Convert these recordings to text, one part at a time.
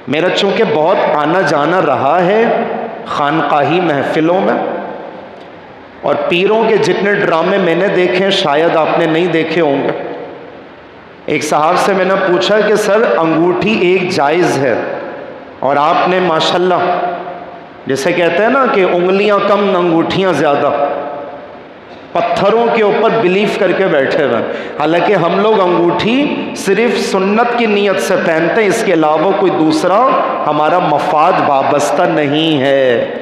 میرا چونکہ بہت آنا جانا رہا ہے خانقاہی محفلوں میں، اور پیروں کے جتنے ڈرامے میں نے دیکھے شاید آپ نے نہیں دیکھے ہوں گے۔ ایک صاحب سے میں نے پوچھا کہ سر انگوٹھی ایک جائز ہے، اور آپ نے ماشاءاللہ جیسے کہتے ہیں نا کہ انگلیاں کم انگوٹھیاں زیادہ، پتھروں کے اوپر بلیف کر کے بیٹھے ہوئے، حالانکہ ہم لوگ انگوٹھی صرف سنت کی نیت سے پہنتے ہیں، اس کے علاوہ کوئی دوسرا ہمارا مفاد وابستہ نہیں ہے۔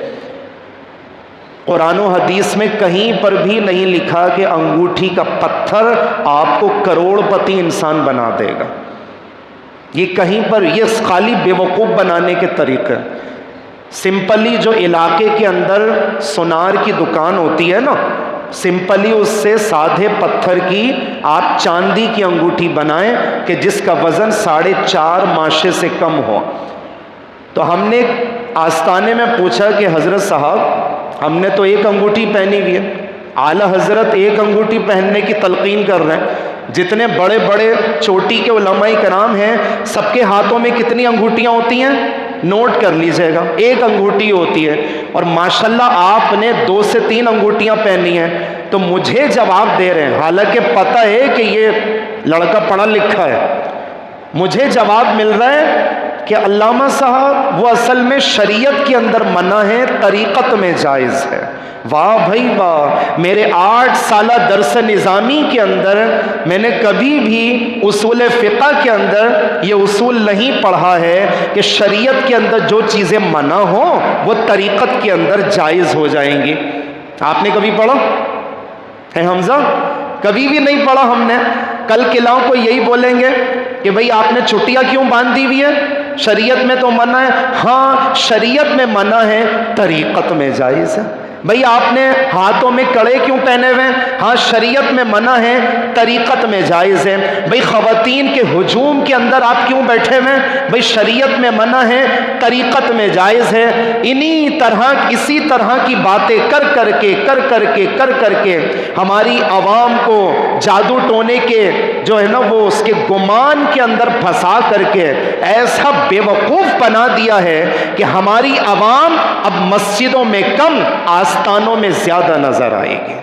قرآن و حدیث میں کہیں پر بھی نہیں لکھا کہ انگوٹھی کا پتھر آپ کو کروڑ پتی انسان بنا دے گا، یہ کہیں پر، یہ خالی بیوقوف بنانے کے طریقے۔ سمپلی جو علاقے کے اندر سونار کی دکان ہوتی ہے نا، سمپلی اس سے سادھے پتھر کی آپ چاندی کی انگوٹھی بنائیں کہ جس کا وزن 4.5 ماشے سے کم ہو۔ تو ہم نے آستانے میں پوچھا کہ حضرت صاحب ہم نے تو ایک انگوٹھی پہنی ہوئی ہے، اعلیٰ حضرت ایک انگوٹھی پہننے کی تلقین کر رہے ہیں، جتنے بڑے بڑے چوٹی کے علماء کرام ہیں سب کے ہاتھوں میں کتنی انگوٹھیاں ہوتی ہیں؟ نوٹ کر لیجئے گا، ایک انگوٹھی ہوتی ہے، اور ماشاءاللہ آپ نے 2 سے 3 انگوٹھیاں پہنی ہیں۔ تو مجھے جواب دے رہے ہیں، حالانکہ پتہ ہے کہ یہ لڑکا پڑھا لکھا ہے، مجھے جواب مل رہا ہے کہ علامہ صاحب وہ اصل میں شریعت کے اندر منع ہے، طریقت میں جائز ہے۔ واہ بھائی واہ، میرے 8 سالہ درس نظامی کے اندر میں نے کبھی بھی اصول فقہ کے اندر یہ اصول نہیں پڑھا ہے کہ شریعت کے اندر جو چیزیں منع ہوں وہ طریقت کے اندر جائز ہو جائیں گی۔ آپ نے کبھی پڑھا ہے حمزہ؟ کبھی بھی نہیں پڑھا ہم نے۔ کل قلعوں کو یہی بولیں گے کہ بھئی آپ نے چھٹیاں کیوں باندھ دی ہوئی ہے؟ شریعت میں تو منع ہے۔ ہاں شریعت میں منع ہے، طریقت میں جائز ہے۔ بھئی آپ نے ہاتھوں میں کڑے کیوں پہنے ہوئے؟ ہاں شریعت میں منع ہے، طریقت میں جائز ہے۔ بھئی خواتین کے ہجوم کے اندر آپ کیوں بیٹھے ہوئے؟ بھئی شریعت میں منع ہے، طریقت میں جائز ہے۔ اسی طرح کی باتیں کر کے ہماری عوام کو جادو ٹونے کے جو ہے نا وہ اس کے گمان کے اندر پھنسا کر کے ایسا بیوقوف بنا دیا ہے کہ ہماری عوام اب مسجدوں میں کم آستانوں میں زیادہ نظر آئے گی۔